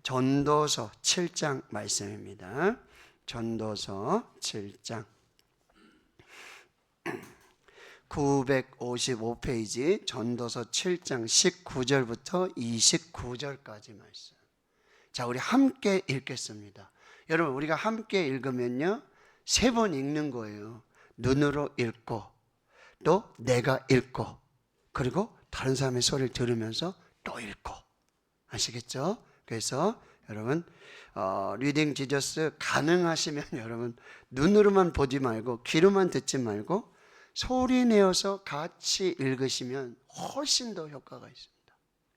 전도서 7장 말씀입니다. 전도서 7장 955페이지 전도서 7장 19절부터 29절까지 말씀. 자, 우리 함께 읽겠습니다. 여러분, 우리가 함께 읽으면요, 3번 읽는 거예요. 눈으로 읽고, 또 내가 읽고, 그리고 다른 사람의 소리를 들으면서 또 읽고. 아시겠죠? 그래서 여러분, 리딩 지저스 가능하시면 여러분 눈으로만 보지 말고 귀로만 듣지 말고 소리 내어서 같이 읽으시면 훨씬 더 효과가 있습니다.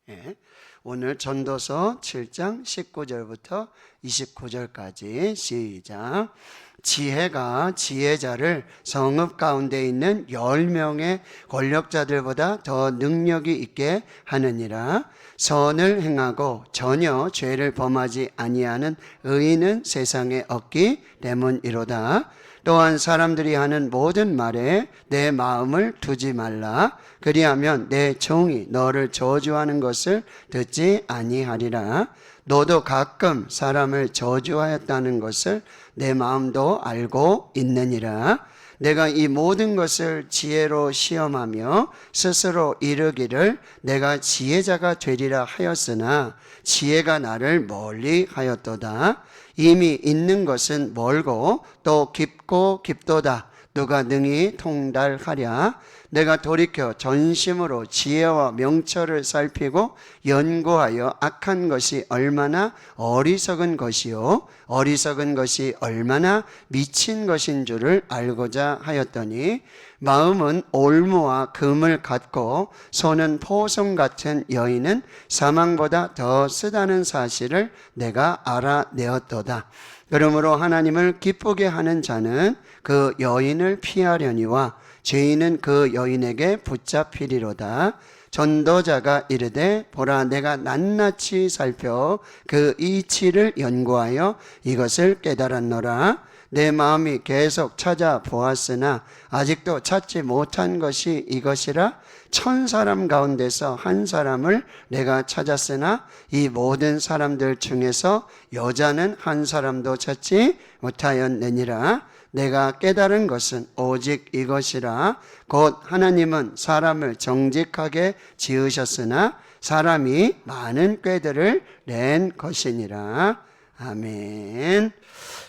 예. 오늘 전도서 7장 19절부터 29절까지 시작. 지혜가 지혜자를 성읍 가운데 있는 10명의 권력자들보다 더 능력이 있게 하느니라. 선을 행하고 전혀 죄를 범하지 아니하는 의인은 세상에 없기 때문이로다. 또한 사람들이 하는 모든 말에 내 마음을 두지 말라. 그리하면 내 종이 너를 저주하는 것을 듣지 아니하리라. 너도 가끔 사람을 저주하였다는 것을 내 마음도 알고 있느니라. 내가 이 모든 것을 지혜로 시험하며 스스로 이르기를 내가 지혜자가 되리라 하였으나 지혜가 나를 멀리 하였도다. 이미 있는 것은 멀고 또 깊고 깊도다. 누가 능히 통달하랴. 내가 돌이켜 전심으로 지혜와 명철을 살피고 연구하여 악한 것이 얼마나 어리석은 것이요 어리석은 것이 얼마나 미친 것인 줄을 알고자 하였더니 마음은 올무와 금을 갖고 손은 포송 같은 여인은 사망보다 더 쓰다는 사실을 내가 알아내었도다. 그러므로 하나님을 기쁘게 하는 자는 그 여인을 피하려니와 죄인은 그 여인에게 붙잡히리로다. 전도자가 이르되 보라 내가 낱낱이 살펴 그 이치를 연구하여 이것을 깨달았노라. 내 마음이 계속 찾아보았으나 아직도 찾지 못한 것이 이것이라. 1000사람 가운데서 한 사람을 내가 찾았으나 이 모든 사람들 중에서 여자는 한 사람도 찾지 못하였느니라. 내가 깨달은 것은 오직 이것이라. 곧 하나님은 사람을 정직하게 지으셨으나 사람이 많은 꾀들을 낸 것이니라. 아멘.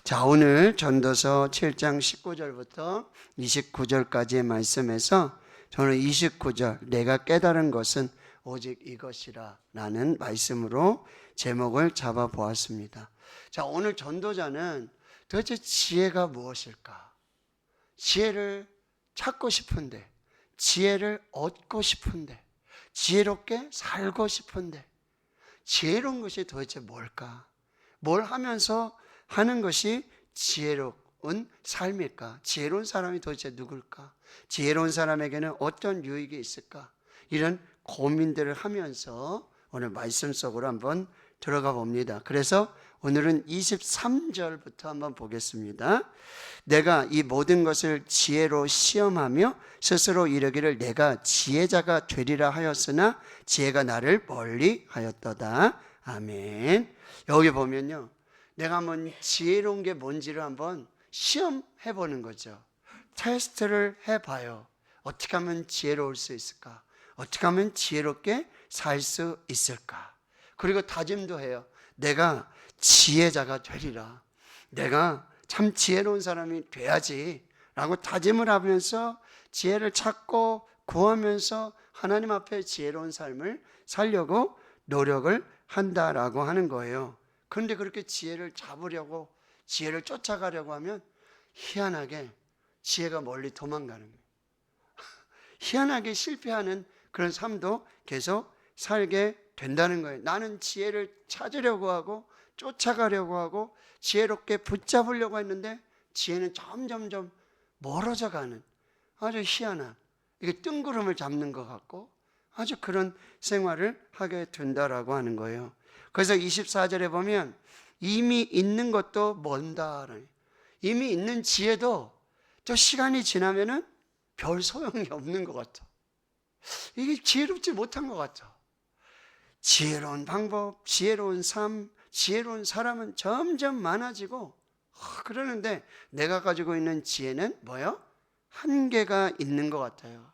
자, 오늘 전도서 7장 19절부터 29절까지의 말씀에서 저는 29절 내가 깨달은 것은 오직 이것이라 라는 말씀으로 제목을 잡아 보았습니다. 자, 오늘 전도자는 도대체 지혜가 무엇일까? 지혜를 찾고 싶은데, 지혜를 얻고 싶은데, 지혜롭게 살고 싶은데, 지혜로운 것이 도대체 뭘까? 뭘 하면서 하는 것이 지혜로운 삶일까? 지혜로운 사람이 도대체 누굴까? 지혜로운 사람에게는 어떤 유익이 있을까? 이런 고민들을 하면서 오늘 말씀 속으로 한번 들어가 봅니다. 그래서 오늘은 23절부터 한번 보겠습니다. 내가 이 모든 것을 지혜로 시험하며 스스로 이르기를 내가 지혜자가 되리라 하였으나 지혜가 나를 멀리 하였도다. 아멘. 여기 보면요, 내가 한번 지혜로운 게 뭔지를 한번 시험해 보는 거죠. 테스트를 해봐요. 어떻게 하면 지혜로울 수 있을까? 어떻게 하면 지혜롭게 살 수 있을까? 그리고 다짐도 해요. 내가 지혜자가 되리라. 내가 참 지혜로운 사람이 돼야지 라고 다짐을 하면서 지혜를 찾고 구하면서 하나님 앞에 지혜로운 삶을 살려고 노력을 한다라고 하는 거예요. 그런데 그렇게 지혜를 잡으려고, 지혜를 쫓아가려고 하면 희한하게 지혜가 멀리 도망가는 거예요. 희한하게 실패하는 그런 삶도 계속 살게 된다는 거예요. 나는 지혜를 찾으려고 하고 쫓아가려고 하고 지혜롭게 붙잡으려고 했는데 지혜는 점점점 멀어져 가는 아주 희한한, 이게 뜬구름을 잡는 것 같고 아주 그런 생활을 하게 된다라고 하는 거예요. 그래서 24절에 보면 이미 있는 것도 먼다. 이미 있는 지혜도 또 시간이 지나면은 별 소용이 없는 것 같아. 이게 지혜롭지 못한 것 같아. 지혜로운 방법, 지혜로운 삶, 지혜로운 사람은 점점 많아지고 그러는데 내가 가지고 있는 지혜는 뭐예요? 한계가 있는 것 같아요.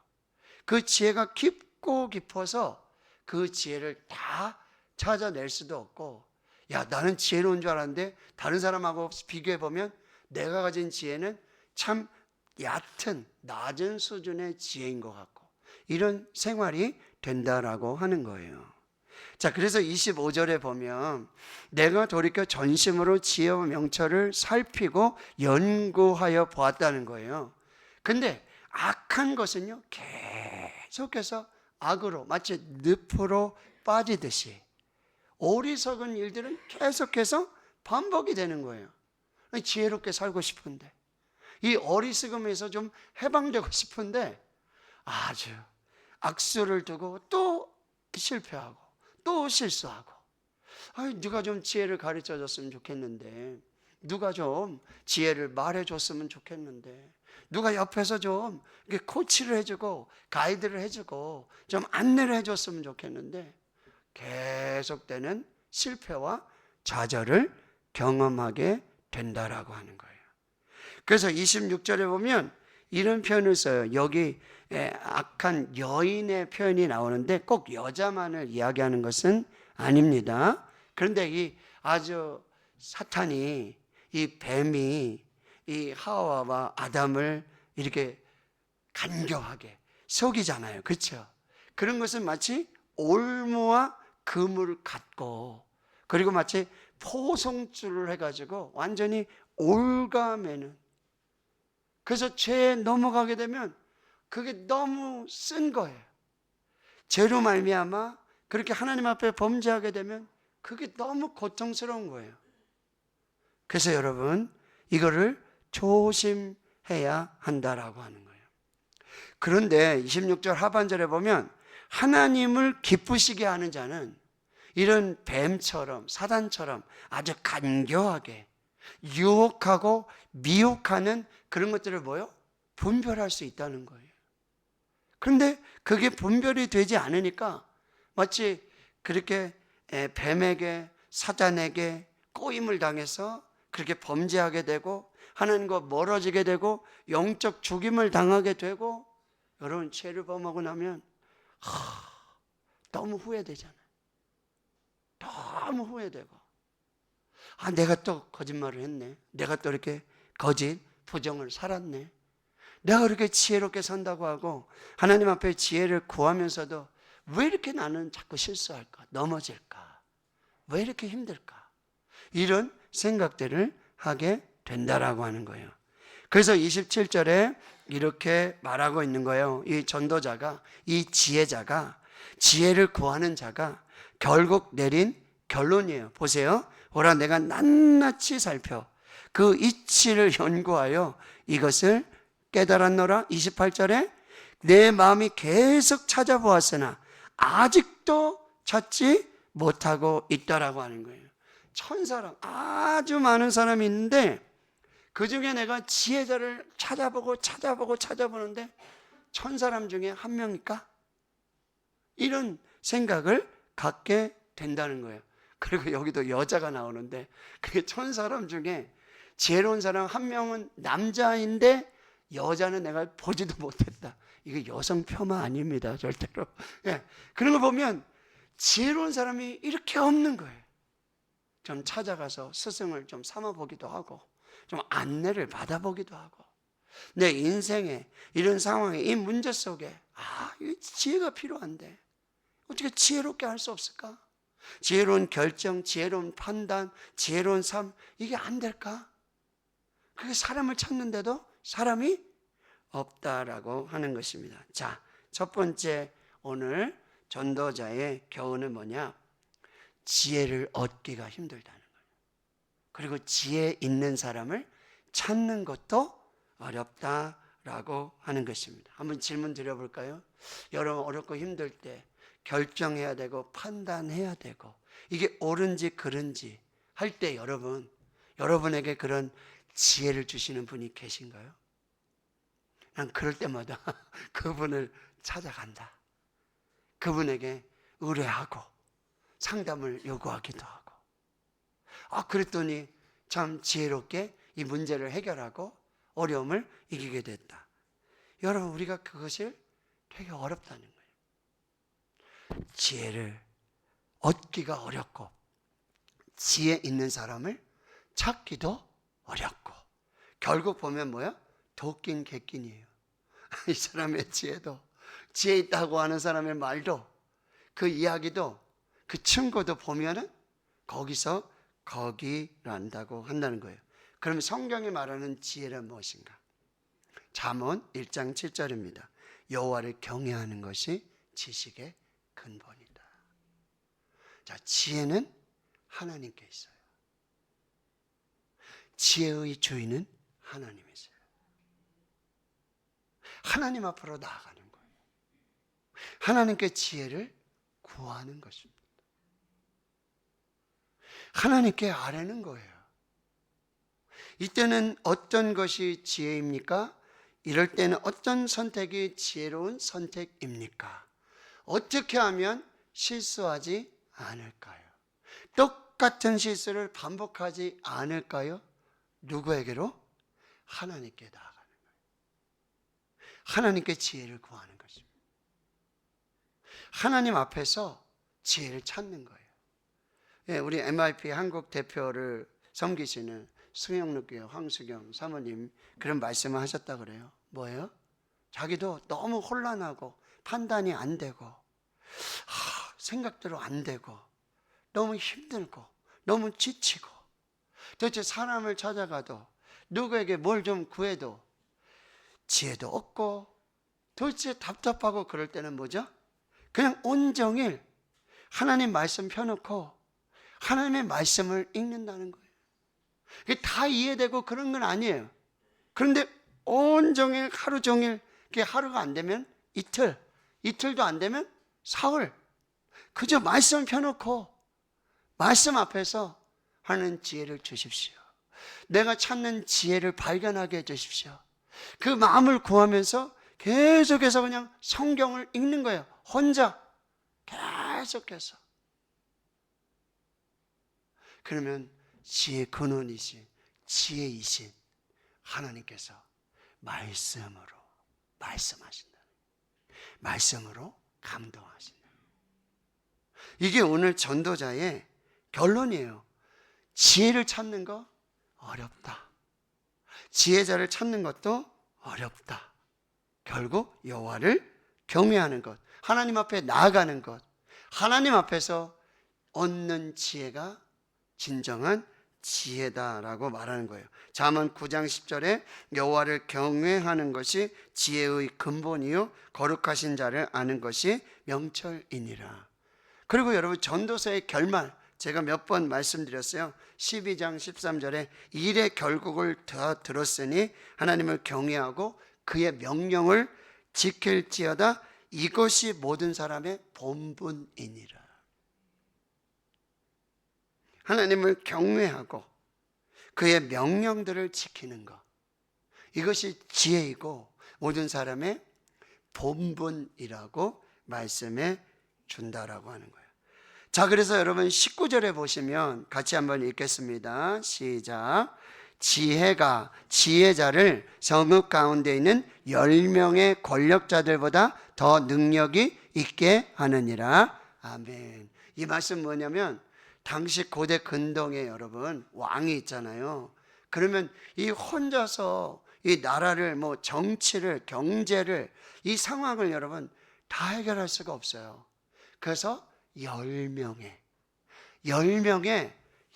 그 지혜가 깊고 깊어서 그 지혜를 다 찾아낼 수도 없고, 야, 나는 지혜로운 줄 알았는데 다른 사람하고 비교해보면 내가 가진 지혜는 참 얕은 낮은 수준의 지혜인 것 같고, 이런 생활이 된다라고 하는 거예요. 자, 그래서 25절에 보면 내가 돌이켜 전심으로 지혜와 명철을 살피고 연구하여 보았다는 거예요. 근데 악한 것은요, 계속해서 악으로 마치 늪으로 빠지듯이 어리석은 일들은 계속해서 반복이 되는 거예요. 지혜롭게 살고 싶은데, 이 어리석음에서 좀 해방되고 싶은데 아주 악수를 두고 또 실패하고 또 실수하고, 누가 좀 지혜를 가르쳐 줬으면 좋겠는데, 누가 좀 지혜를 말해 줬으면 좋겠는데, 누가 옆에서 좀 코치를 해주고 가이드를 해주고 좀 안내를 해줬으면 좋겠는데, 계속되는 실패와 좌절을 경험하게 된다라고 하는 거예요. 그래서 26절에 보면 이런 표현을 써요. 여기 악한 여인의 표현이 나오는데 꼭 여자만을 이야기하는 것은 아닙니다. 그런데 이 아주 사탄이, 이 뱀이 이 하와와 아담을 이렇게 간교하게 속이잖아요. 그렇죠? 그런 것은 마치 올무와 금을 갖고, 그리고 마치 포송줄을 해가지고 완전히 올가매는, 그래서 죄에 넘어가게 되면 그게 너무 쓴 거예요. 죄로 말미암아 그렇게 하나님 앞에 범죄하게 되면 그게 너무 고통스러운 거예요. 그래서 여러분, 이거를 조심해야 한다라고 하는 거예요. 그런데 26절 하반절에 보면 하나님을 기쁘시게 하는 자는 이런 뱀처럼 사단처럼 아주 간교하게 유혹하고 미혹하는 그런 것들을 뭐요? 분별할 수 있다는 거예요. 그런데 그게 분별이 되지 않으니까 마치 그렇게 뱀에게 사단에게 꼬임을 당해서 그렇게 범죄하게 되고 하나님과 멀어지게 되고 영적 죽임을 당하게 되고, 여러분 죄를 범하고 나면 너무 후회되잖아요. 너무 후회되고, 내가 또 거짓말을 했네, 내가 또 이렇게 거짓 부정을 살았네, 내가 그렇게 지혜롭게 산다고 하고 하나님 앞에 지혜를 구하면서도 왜 이렇게 나는 자꾸 실수할까, 넘어질까, 왜 이렇게 힘들까, 이런 생각들을 하게 된다라고 하는 거예요. 그래서 27절에 이렇게 말하고 있는 거예요. 이 전도자가, 이 지혜자가, 지혜를 구하는 자가 결국 내린 결론이에요. 보세요. 오라 내가 낱낱이 살펴 그 이치를 연구하여 이것을 깨달았노라. 28절에 내 마음이 계속 찾아보았으나 아직도 찾지 못하고 있다라고 하는 거예요. 천사랑 아주 많은 사람이 있는데 그 중에 내가 지혜자를 찾아보는데 천사람 중에 한 명일까? 이런 생각을 갖게 된다는 거예요. 그리고 여기도 여자가 나오는데 그게 천사람 중에 지혜로운 사람 한 명은 남자인데 여자는 내가 보지도 못했다. 이게 여성 폄하 아닙니다, 절대로. 그런 거 보면 지혜로운 사람이 이렇게 없는 거예요. 좀 찾아가서 스승을 좀 삼아보기도 하고 좀 안내를 받아보기도 하고, 내 인생에 이런 상황에 이 문제 속에 이 지혜가 필요한데 어떻게 지혜롭게 할 수 없을까? 지혜로운 결정, 지혜로운 판단, 지혜로운 삶, 이게 안 될까? 그게 사람을 찾는데도 사람이 없다라고 하는 것입니다. 자, 첫 번째 오늘 전도자의 교훈은 뭐냐? 지혜를 얻기가 힘들다는 거예요. 그리고 지혜 있는 사람을 찾는 것도 어렵다라고 하는 것입니다. 한번 질문 드려볼까요? 여러분 어렵고 힘들 때 결정해야 되고 판단해야 되고 이게 옳은지 그른지 할 때 여러분에게 그런 지혜를 주시는 분이 계신가요? 난 그럴 때마다 그분을 찾아간다. 그분에게 의뢰하고 상담을 요구하기도 하고. 그랬더니 참 지혜롭게 이 문제를 해결하고 어려움을 이기게 됐다. 여러분, 우리가 그것을 되게 어렵다는 거예요. 지혜를 얻기가 어렵고 지혜 있는 사람을 찾기도 어렵고 결국 보면 뭐야? 도끼인 객긴이에요. 이 사람의 지혜도, 지혜 있다고 하는 사람의 말도, 그 이야기도, 그 친구도 보면은 거기서 거기란다고 한다는 거예요. 그럼 성경이 말하는 지혜란 무엇인가? 잠언 1장 7절입니다. 여호와를 경외하는 것이 지식의 근본이다. 자, 지혜는 하나님께 있어요. 지혜의 주인은 하나님이세요. 하나님 앞으로 나아가는 거예요. 하나님께 지혜를 구하는 것입니다. 하나님께 아뢰는 거예요. 이때는 어떤 것이 지혜입니까? 이럴 때는 어떤 선택이 지혜로운 선택입니까? 어떻게 하면 실수하지 않을까요? 똑같은 실수를 반복하지 않을까요? 누구에게로? 하나님께 나아가는 거예요. 하나님께 지혜를 구하는 것입니다. 하나님 앞에서 지혜를 찾는 거예요. 예, 우리 MIP 한국 대표를 섬기시는 수영록교회 황수경 사모님 그런 말씀을 하셨다 그래요. 뭐예요? 자기도 너무 혼란하고 판단이 안 되고 생각대로 안 되고 너무 힘들고 너무 지치고 도대체 사람을 찾아가도 누구에게 뭘 좀 구해도 지혜도 없고 도대체 답답하고 그럴 때는 뭐죠? 그냥 온종일 하나님 말씀 펴놓고 하나님의 말씀을 읽는다는 거예요. 그게 다 이해되고 그런 건 아니에요. 그런데 온종일 하루 종일 그게 하루가 안 되면 이틀, 이틀도 안 되면 사흘 그저 말씀 펴놓고 말씀 앞에서 하는 지혜를 주십시오. 내가 찾는 지혜를 발견하게 해주십시오. 그 마음을 구하면서 계속해서 그냥 성경을 읽는 거예요. 혼자 계속해서. 그러면 지혜의 근원이신 지혜이신 하나님께서 말씀으로 말씀하신다. 말씀으로 감동하신다. 이게 오늘 전도자의 결론이에요. 지혜를 찾는 거 어렵다. 지혜자를 찾는 것도 어렵다. 결국 여호와를 경외하는 것, 하나님 앞에 나아가는 것, 하나님 앞에서 얻는 지혜가 진정한 지혜다라고 말하는 거예요. 잠언 9장 10절에 여호와를 경외하는 것이 지혜의 근본이요 거룩하신 자를 아는 것이 명철이니라. 그리고 여러분 전도서의 결말 제가 몇 번 말씀드렸어요. 12장 13절에 일의 결국을 다 들었으니 하나님을 경외하고 그의 명령을 지킬지어다 이것이 모든 사람의 본분이니라. 하나님을 경외하고 그의 명령들을 지키는 것, 이것이 지혜이고 모든 사람의 본분이라고 말씀해 준다라고 하는 거예요. 자, 그래서 여러분 19절에 보시면 같이 한번 읽겠습니다. 시작. 지혜가 지혜자를 성읍 가운데 있는 10명의 권력자들보다 더 능력이 있게 하느니라. 아멘. 이 말씀 뭐냐면 당시 고대 근동에 여러분 왕이 있잖아요. 그러면 이 혼자서 이 나라를 정치를 경제를 이 상황을 여러분 다 해결할 수가 없어요. 그래서 10명의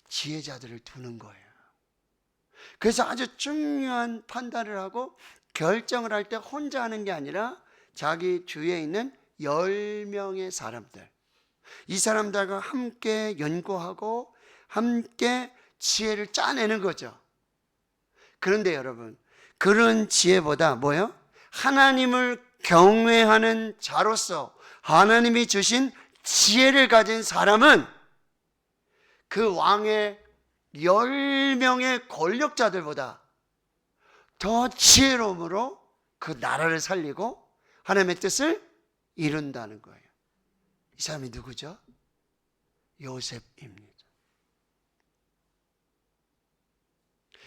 지혜자들을 두는 거예요. 그래서 아주 중요한 판단을 하고 결정을 할 때 혼자 하는 게 아니라 자기 주위에 있는 10명의 사람들, 이 사람들과 함께 연구하고 함께 지혜를 짜내는 거죠. 그런데 여러분 그런 지혜보다 뭐예요? 하나님을 경외하는 자로서 하나님이 주신 지혜를 가진 사람은 그 왕의 10명의 권력자들보다 더 지혜로움으로 그 나라를 살리고 하나님의 뜻을 이룬다는 거예요. 이 사람이 누구죠? 요셉입니다.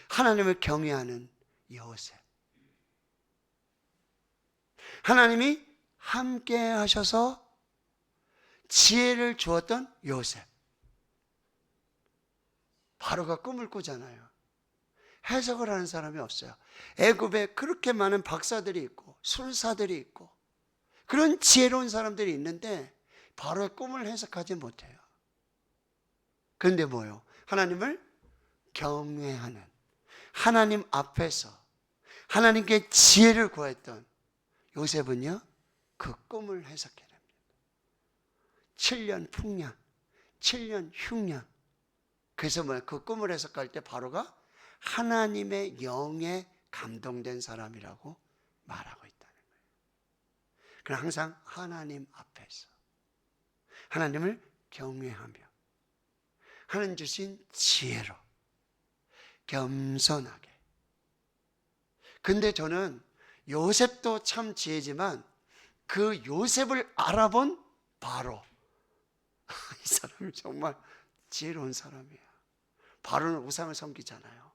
하나님을 경외하는 요셉. 하나님이 함께 하셔서 지혜를 주었던 요셉. 바로가 꿈을 꾸잖아요. 해석을 하는 사람이 없어요. 애굽에 그렇게 많은 박사들이 있고 술사들이 있고 그런 지혜로운 사람들이 있는데 바로의 꿈을 해석하지 못해요. 그런데 뭐예요? 하나님을 경외하는, 하나님 앞에서 하나님께 지혜를 구했던 요셉은요, 그 꿈을 해석해냅니다. 7년 풍년, 7년 흉년. 그래서 뭐야? 그 꿈을 해석할 때 바로가 하나님의 영에 감동된 사람이라고 말하고 있다는 거예요. 그럼 항상 하나님 앞에서 하나님을 경외하며 하나님 주신 지혜로 겸손하게. 근데 저는 요셉도 참 지혜지만 그 요셉을 알아본 바로 이 사람이 정말 지혜로운 사람이에요. 바로는 우상을 섬기잖아요.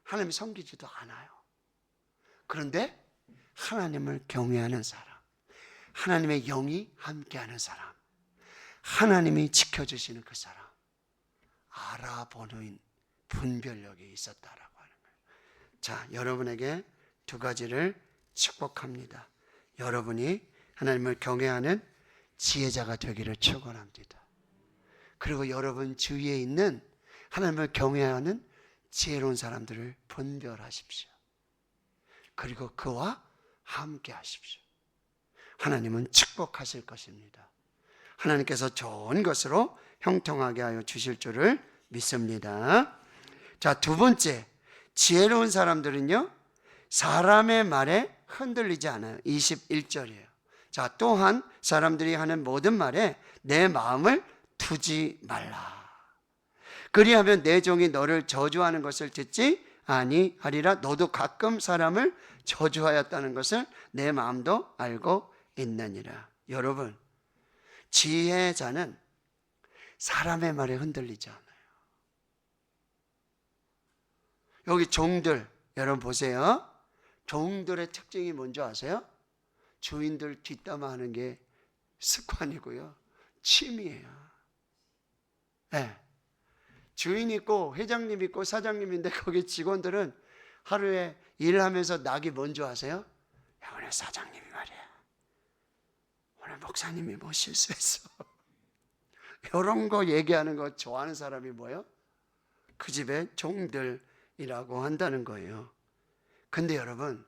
하나님이 섬기지도 않아요. 그런데 하나님을 경외하는 사람, 하나님의 영이 함께하는 사람, 하나님이 지켜주시는 그 사람, 알아보는 분별력이 있었다라고 하는 거예요. 자, 여러분에게 두 가지를 축복합니다. 여러분이 하나님을 경외하는 지혜자가 되기를 축원합니다. 그리고 여러분 주위에 있는 하나님을 경외하는 지혜로운 사람들을 분별하십시오. 그리고 그와 함께 하십시오. 하나님은 축복하실 것입니다. 하나님께서 좋은 것으로 형통하게 하여 주실 줄을 믿습니다. 자, 두 번째, 지혜로운 사람들은요, 사람의 말에 흔들리지 않아요. 21절이에요. 자, 또한 사람들이 하는 모든 말에 내 마음을 두지 말라. 그리하면 내 종이 너를 저주하는 것을 듣지 아니하리라. 너도 가끔 사람을 저주하였다는 것을 내 마음도 알고 있느니라. 여러분, 지혜자는 사람의 말에 흔들리지 않아요. 여기 종들, 여러분 보세요. 종들의 특징이 뭔지 아세요? 주인들 뒷담화하는 게 습관이고요, 취미예요. 네. 주인 있고 회장님 있고 사장님 있는데 거기 직원들은 하루에 일하면서 낙이 뭔지 아세요? 야, 오늘 사장님이 말이야, 오늘 목사님이 뭐 실수했어. 이런 거 얘기하는 거 좋아하는 사람이 뭐예요? 그 집의 종들이라고 한다는 거예요. 근데 여러분,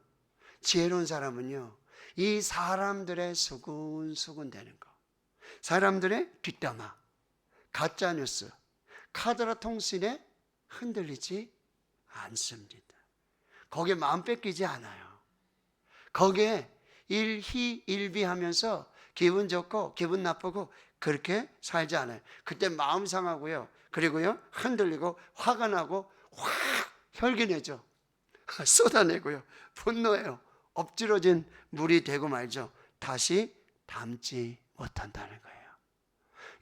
지혜로운 사람은요, 이 사람들의 수군수군 되는 거, 사람들의 뒷담화, 가짜뉴스, 카더라 통신에 흔들리지 않습니다. 거기에 마음 뺏기지 않아요. 거기에 일희일비하면서 기분 좋고 기분 나쁘고 그렇게 살지 않아요. 그때 마음 상하고요, 그리고요 흔들리고 화가 나고 확 혈기 내죠. 쏟아내고요, 분노해요. 엎질러진 물이 되고 말죠. 다시 담지 못한다는 거예요.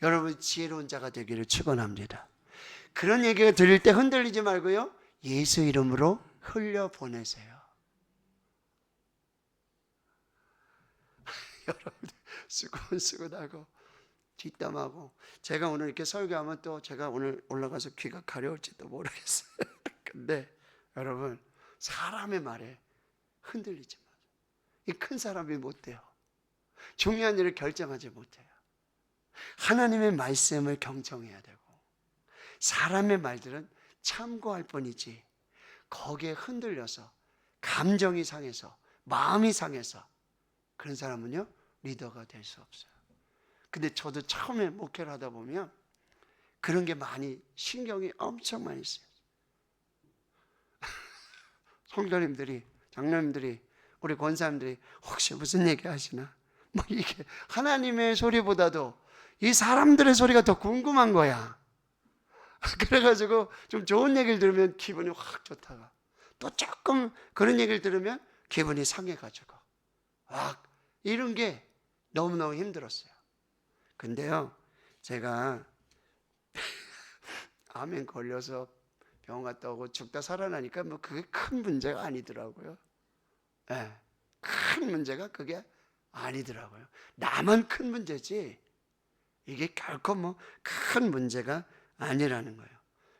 여러분, 지혜로운 자가 되기를 축원합니다. 그런 얘기가 들릴 때 흔들리지 말고요, 예수 이름으로 흘려보내세요. 여러분들 수근수근하고 뒷담하고, 제가 오늘 이렇게 설교하면 또 제가 오늘 올라가서 귀가 가려울지도 모르겠어요. 근데 여러분, 사람의 말에 흔들리지 마세요. 이 큰 사람이 못 돼요. 중요한 일을 결정하지 못해요. 하나님의 말씀을 경청해야 되고, 사람의 말들은 참고할 뿐이지 거기에 흔들려서 감정이 상해서 마음이 상해서 그런 사람은요 리더가 될 수 없어요. 근데 저도 처음에 목회를 하다 보면 그런 게 많이 신경이 엄청 많이 쓰여요. 성도님들이, 장로님들이, 우리 권사님들이 혹시 무슨 얘기 하시나, 뭐 이게 하나님의 소리보다도 이 사람들의 소리가 더 궁금한 거야. 그래가지고 좀 좋은 얘기를 들으면 기분이 확 좋다가 또 조금 그런 얘기를 들으면 기분이 상해가지고 막 이런 게 너무너무 힘들었어요. 근데요, 제가 암에 걸려서 병원 갔다 오고 죽다 살아나니까 뭐 그게 큰 문제가 아니더라고요. 예, 큰 문제가 그게 아니더라고요. 나만 큰 문제지 이게 결코 뭐 큰 문제가 아니라는 거예요.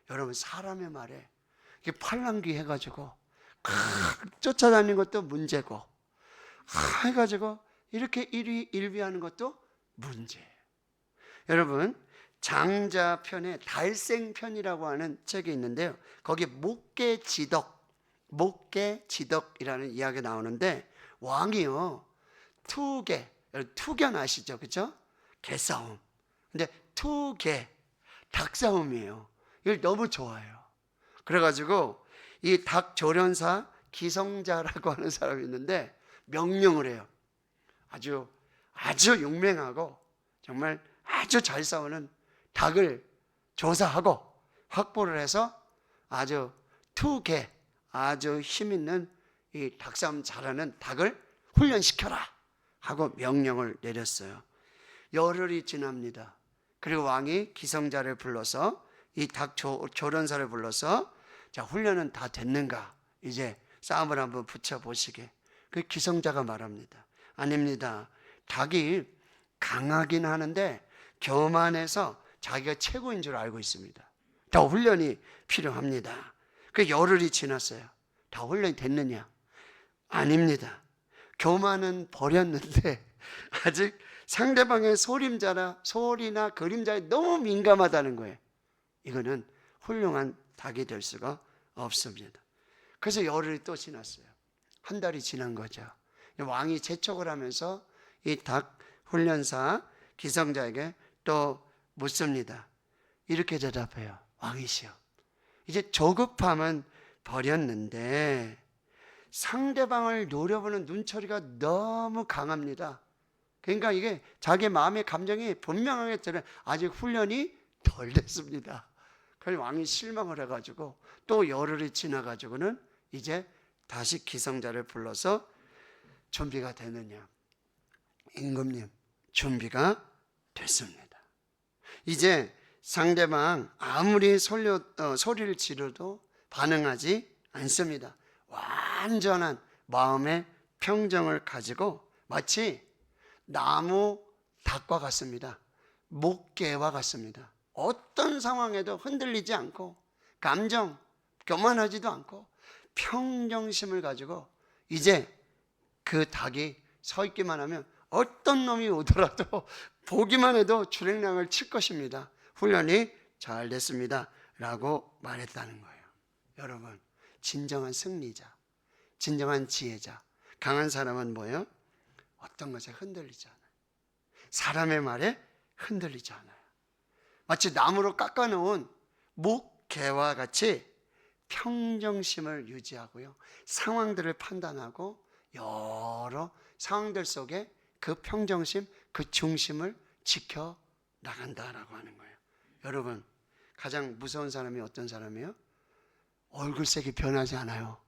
여러분, 사람의 말에 이게 팔랑귀 해가지고 쫓아다니는 것도 문제고 해가지고 이렇게 일비하는 것도 문제예요. 여러분, 장자편에 달생편이라고 하는 책이 있는데요, 거기 목계지덕이라는 이야기가 나오는데, 왕이요 투견 아시죠? 그죠? 개싸움. 근데 닭싸움이에요. 이걸 너무 좋아해요. 그래가지고 이 닭 조련사 기성자라고 하는 사람이 있는데 명령을 해요. 아주 용맹하고 정말 아주 잘 싸우는 닭을 조사하고 확보를 해서 아주 아주 힘 있는 이 닭싸움 잘하는 닭을 훈련시켜라 하고 명령을 내렸어요. 열흘이 지납니다. 그리고 왕이 기성자를 불러서 이 닭 조련사를 불러서, 자, 훈련은 다 됐는가? 이제 싸움을 한번 붙여보시게. 그 기성자가 말합니다. 아닙니다. 닭이 강하긴 하는데 교만해서 자기가 최고인 줄 알고 있습니다. 더 훈련이 필요합니다. 그 열흘이 지났어요. 다 훈련이 됐느냐? 아닙니다. 교만은 버렸는데 아직 상대방의 소리나 그림자에 너무 민감하다는 거예요. 이거는 훌륭한 닭이 될 수가 없습니다. 그래서 열흘이 또 지났어요. 한 달이 지난 거죠. 왕이 재촉을 하면서 이 닭 훈련사 기성자에게 또 묻습니다. 이렇게 대답해요. 왕이시여, 이제 조급함은 버렸는데 상대방을 노려보는 눈초리가 너무 강합니다. 그러니까 이게 자기 마음의 감정이 분명하게 드러나요. 아직 훈련이 덜 됐습니다. 그래서 왕이 실망을 해가지고 또 열흘이 지나가지고는 이제 다시 기성자를 불러서 준비가 되느냐? 임금님, 준비가 됐습니다. 이제 상대방 아무리 소리를 지르도 반응하지 않습니다. 완전한 마음의 평정을 가지고 마치 나무 닭과 같습니다. 목계와 같습니다. 어떤 상황에도 흔들리지 않고 감정 교만하지도 않고 평정심을 가지고 이제 그 닭이 서 있기만 하면 어떤 놈이 오더라도 보기만 해도 주랭랑을 칠 것입니다. 훈련이 잘 됐습니다 라고 말했다는 거예요. 여러분, 진정한 승리자, 진정한 지혜자, 강한 사람은 뭐예요? 어떤 것에 흔들리지 않아요. 사람의 말에 흔들리지 않아요. 마치 나무로 깎아놓은 목개와 같이 평정심을 유지하고요, 상황들을 판단하고 여러 상황들 속에 그 평정심, 그 중심을 지켜 나간다라고 하는 거예요. 여러분, 가장 무서운 사람이 어떤 사람이에요? 얼굴색이 변하지 않아요.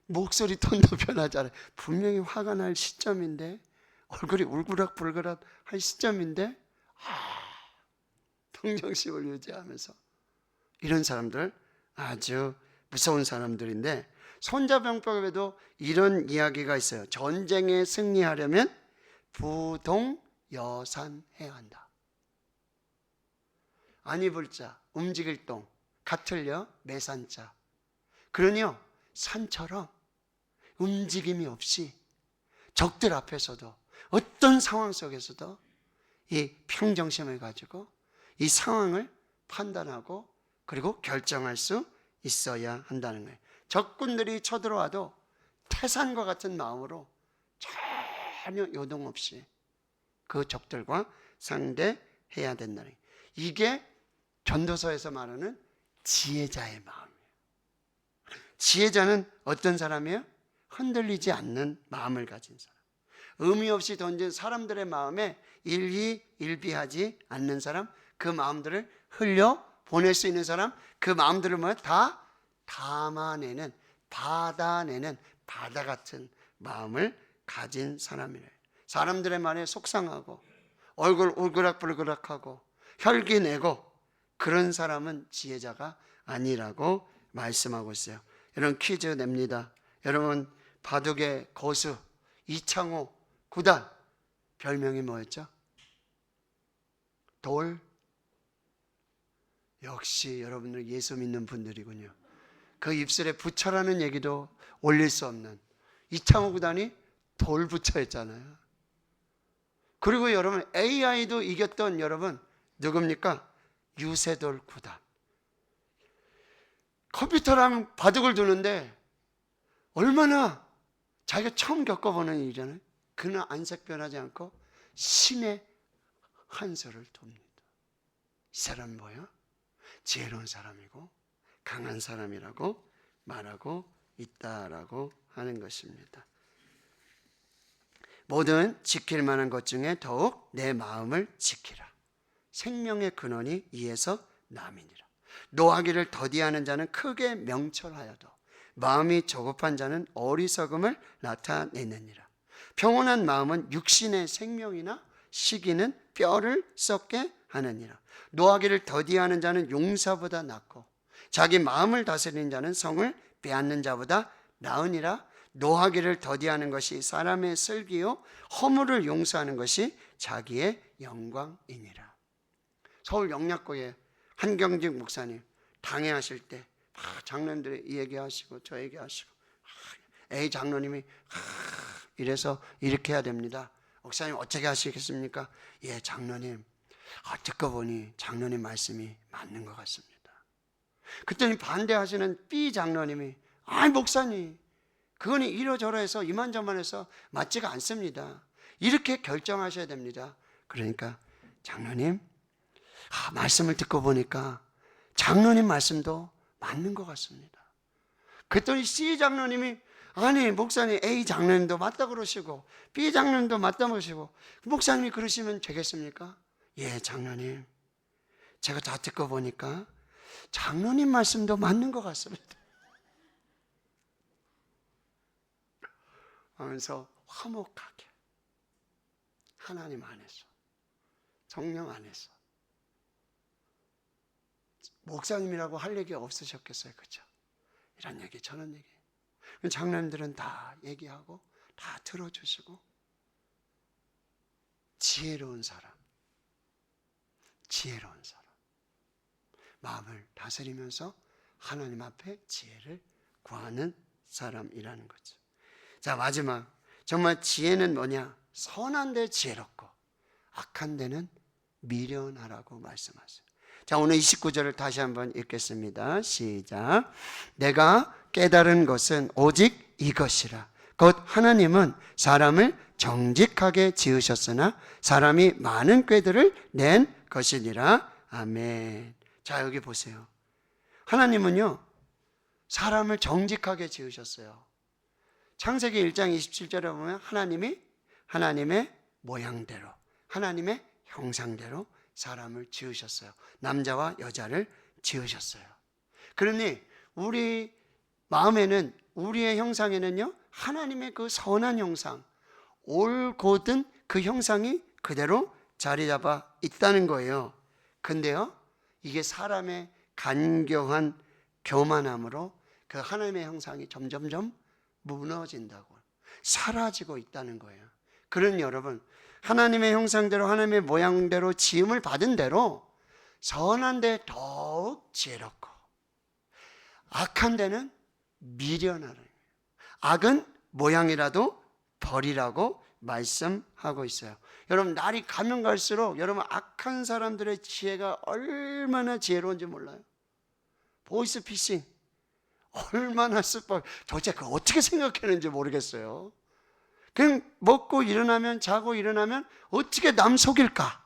목소리 톤도 변하지 않아요. 분명히 화가 날 시점인데, 얼굴이 울그락불그락 할 시점인데 평정심을 유지하면서, 이런 사람들 아주 무서운 사람들인데, 손자병법에도 이런 이야기가 있어요. 전쟁에 승리하려면 부동여산해야 한다. 안 입을 자, 움직일 동, 같을려 매산자. 그러니요, 산처럼 움직임이 없이 적들 앞에서도 어떤 상황 속에서도 이 평정심을 가지고 이 상황을 판단하고 그리고 결정할 수 있어야 한다는 거예요. 적군들이 쳐들어와도 태산과 같은 마음으로 전혀 요동 없이 그 적들과 상대해야 된다는 거예요. 이게 전도서에서 말하는 지혜자의 마음이에요. 지혜자는 어떤 사람이에요? 흔들리지 않는 마음을 가진 사람. 의미 없이 던진 사람들의 마음에 일희일비하지 않는 사람, 그 마음들을 흘려 보낼 수 있는 사람, 그 마음들을 다 담아내는, 받아내는 바다 같은 마음을 가진 사람이래요. 사람들의 말에 속상하고 얼굴 울그락불그락하고 혈기 내고 그런 사람은 지혜자가 아니라고 말씀하고 있어요. 여러분 퀴즈 냅니다. 여러분 바둑의 고수 이창호 구단 별명이 뭐였죠? 돌? 역시 여러분들 예수 믿는 분들이군요. 그 입술에 부처라는 얘기도 올릴 수 없는 이창호 구단이 돌부처였잖아요. 그리고 여러분 AI도 이겼던 여러분 누굽니까? 유세돌 구단. 컴퓨터랑 바둑을 두는데 얼마나 자기가 처음 겪어보는 일이잖아요. 그는 안색 변하지 않고 신의 한 수를 둡니다. 이 사람은 뭐야? 지혜로운 사람이고 강한 사람이라고 말하고 있다라고 하는 것입니다. 모든 지킬 만한 것 중에 더욱 내 마음을 지키라. 생명의 근원이 이에서 남이니라. 노하기를 더디하는 자는 크게 명철하여도 마음이 조급한 자는 어리석음을 나타내느니라. 평온한 마음은 육신의 생명이나 시기는 뼈를 썩게 하느니라. 노하기를 더디하는 자는 용사보다 낫고 자기 마음을 다스리는 자는 성을 빼앗는 자보다 나으니라. 노하기를 더디하는 것이 사람의 슬기요 허물을 용서하는 것이 자기의 영광이니라. 서울 영락고의 한경직 목사님 당회하실 때 장로님들이 이 얘기하시고 저 얘기하시고 A 장로님이 이래서 이렇게 해야 됩니다. 목사님 어떻게 하시겠습니까? 예 장로님 듣고 보니 장로님 말씀이 맞는 것 같습니다. 그랬더니 반대하시는 B 장로님이 아이 목사님 그건 이러저러해서 이만저만해서 맞지가 않습니다. 이렇게 결정하셔야 됩니다. 그러니까 장로님 말씀을 듣고 보니까 장로님 말씀도 맞는 것 같습니다. 그랬더니 C 장로님이 아니 목사님 A 장로님도 맞다 그러시고 B 장로님도 맞다 그러시고 목사님이 그러시면 되겠습니까? 예 장로님 제가 다 듣고 보니까 장로님 말씀도 맞는 것 같습니다 하면서 화목하게 하나님 안에서 성령 안에서 목사님이라고 할 얘기 없으셨겠어요. 그렇죠? 이런 얘기 저런 얘기 장로님들은 다 얘기하고 다 들어주시고 지혜로운 사람 마음을 다스리면서 하나님 앞에 지혜를 구하는 사람이라는 거죠. 자 마지막 정말 지혜는 뭐냐? 선한 데 지혜롭고 악한 데는 미련하라고 말씀하세요. 자 오늘 29절을 다시 한번 읽겠습니다. 시작. 내가 깨달은 것은 오직 이것이라. 곧 하나님은 사람을 정직하게 지으셨으나 사람이 많은 꾀들을 낸 것이니라. 아멘. 자 여기 보세요. 하나님은요 사람을 정직하게 지으셨어요. 창세기 1장 27절에 보면 하나님이 하나님의 모양대로 하나님의 형상대로 사람을 지으셨어요. 남자와 여자를 지으셨어요. 그러니 우리 마음에는 우리의 형상에는요 하나님의 그 선한 형상 올곧은 그 형상이 그대로 자리 잡아 있다는 거예요. 근데요 이게 사람의 간교한 교만함으로 그 하나님의 형상이 점점점 무너진다고 사라지고 있다는 거예요. 그러니 여러분 하나님의 형상대로 하나님의 모양대로 지음을 받은 대로 선한 데 더욱 지혜롭고 악한 데는 미련하라. 악은 모양이라도 버리라고 말씀하고 있어요. 여러분 날이 가면 갈수록 여러분 악한 사람들의 지혜가 얼마나 지혜로운지 몰라요. 보이스피싱 얼마나 슬퍼. 도대체 그거 어떻게 생각했는지 모르겠어요. 그냥 먹고 일어나면 자고 일어나면 어떻게 남 속일까?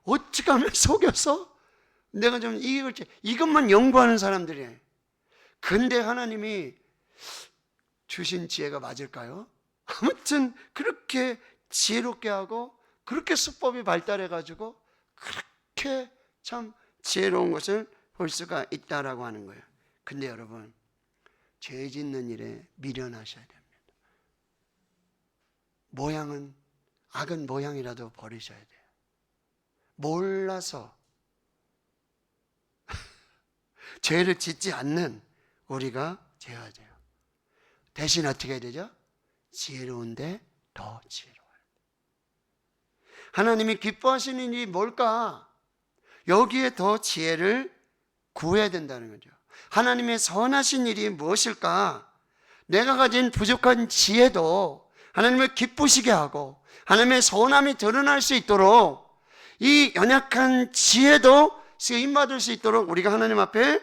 어떻게 하면 속여서 내가 좀 이길지 이것만 연구하는 사람들이에요. 근데 하나님이 주신 지혜가 맞을까요? 아무튼 그렇게 지혜롭게 하고 그렇게 수법이 발달해 가지고 그렇게 참 지혜로운 것을 볼 수가 있다라고 하는 거예요. 근데 여러분 죄 짓는 일에 미련하셔야 됩니다. 모양은 악은 모양이라도 버리셔야 돼요. 몰라서 죄를 짓지 않는 우리가 되어야 돼요. 대신 어떻게 해야 되죠? 지혜로운데 더 지혜로워요. 하나님이 기뻐하시는 일이 뭘까? 여기에 더 지혜를 구해야 된다는 거죠. 하나님의 선하신 일이 무엇일까? 내가 가진 부족한 지혜도 하나님을 기쁘시게 하고 하나님의 선함이 드러날 수 있도록 이 연약한 지혜도 쓰임받을 수 있도록 우리가 하나님 앞에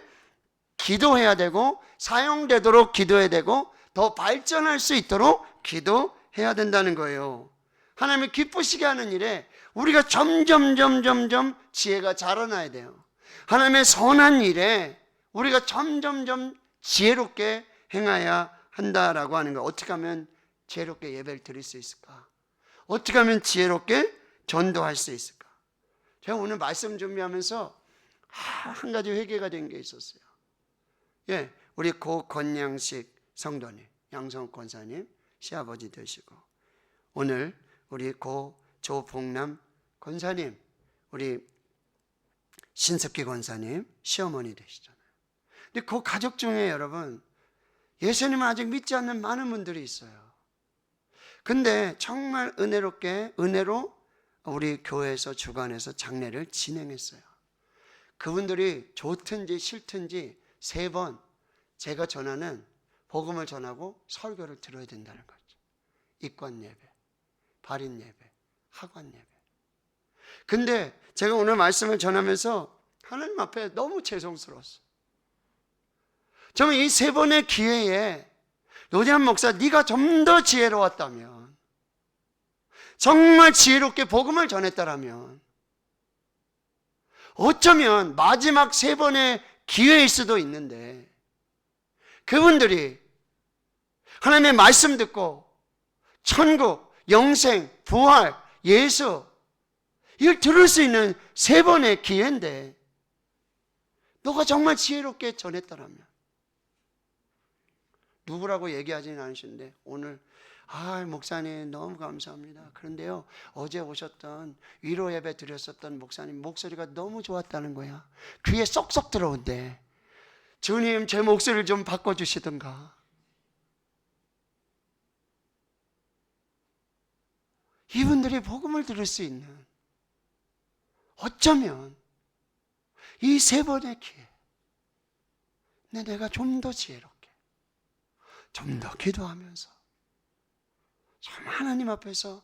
기도해야 되고 사용되도록 기도해야 되고 더 발전할 수 있도록 기도해야 된다는 거예요. 하나님을 기쁘시게 하는 일에 우리가 점점 지혜가 자라나야 돼요. 하나님의 선한 일에 우리가 점점 지혜롭게 행해야 한다라고 하는 거예요. 어떻게 하면 지혜롭게 예배를 드릴 수 있을까? 어떻게 하면 지혜롭게 전도할 수 있을까? 제가 오늘 말씀 준비하면서 한 가지 회개가 된 게 있었어요. 예, 우리 고 권양식 성도님, 양성욱 권사님 시아버지 되시고, 오늘 우리 고 조봉남 권사님, 우리 신석기 권사님 시어머니 되시잖아요. 근데 그 가족 중에 여러분 예수님을 아직 믿지 않는 많은 분들이 있어요. 근데 정말 은혜로 우리 교회에서 주관해서 장례를 진행했어요. 그분들이 좋든지 싫든지 3번 제가 전하는 복음을 전하고 설교를 들어야 된다는 거죠. 입관 예배, 발인 예배, 하관 예배. 근데 제가 오늘 말씀을 전하면서 하나님 앞에 너무 죄송스러웠어요. 저는 이 3번의 기회에 노재한 목사, 네가 좀 더 지혜로웠다면, 정말 지혜롭게 복음을 전했다라면 어쩌면 마지막 3번의 기회일 수도 있는데 그분들이 하나님의 말씀 듣고 천국, 영생, 부활, 예수 이걸 들을 수 있는 3번의 기회인데 너가 정말 지혜롭게 전했다라면, 누구라고 얘기하지는 않으시는데 오늘 목사님 너무 감사합니다. 그런데요, 어제 오셨던 위로 예배 드렸었던 목사님 목소리가 너무 좋았다는 거야. 귀에 쏙쏙 들어온대. 주님, 제 목소리를 좀 바꿔주시던가. 이분들이 복음을 들을 수 있는, 어쩌면 이 3번의 기회, 내가 좀 더 지혜롭게, 좀 더 기도하면서 참 하나님 앞에서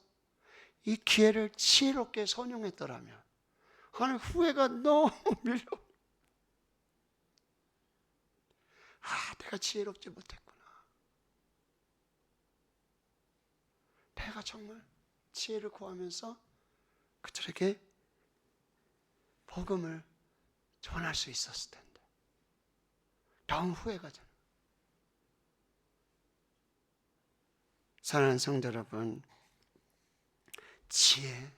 이 기회를 지혜롭게 선용했더라면, 하나님 후회가 너무 밀려. 내가 지혜롭지 못했구나. 내가 정말 지혜를 구하면서 그들에게 복음을 전할 수 있었을 텐데. 너무 후회가 되는. 사랑하는 성도 여러분, 지혜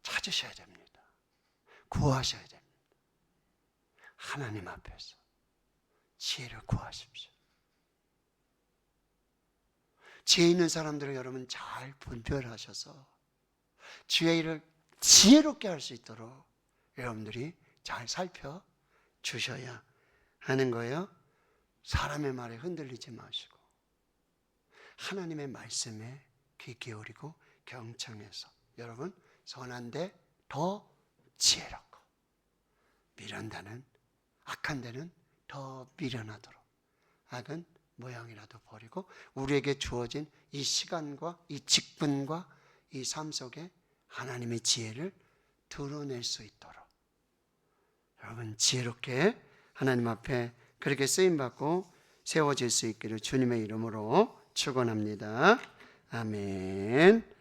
찾으셔야 됩니다. 구하셔야 됩니다. 하나님 앞에서 지혜를 구하십시오. 지혜 있는 사람들을 여러분 잘 분별하셔서 지혜를 지혜롭게 할 수 있도록 여러분들이 잘 살펴주셔야 하는 거예요. 사람의 말에 흔들리지 마시고 하나님의 말씀에 귀 기울이고 경청해서 여러분 선한 데 더 지혜롭고, 미련한 데는, 악한 데는 더 미련하도록, 악은 모양이라도 버리고 우리에게 주어진 이 시간과 이 직분과 이 삶 속에 하나님의 지혜를 드러낼 수 있도록 여러분 지혜롭게 하나님 앞에 그렇게 쓰임받고 세워질 수 있기를 주님의 이름으로 축원합니다. 아멘.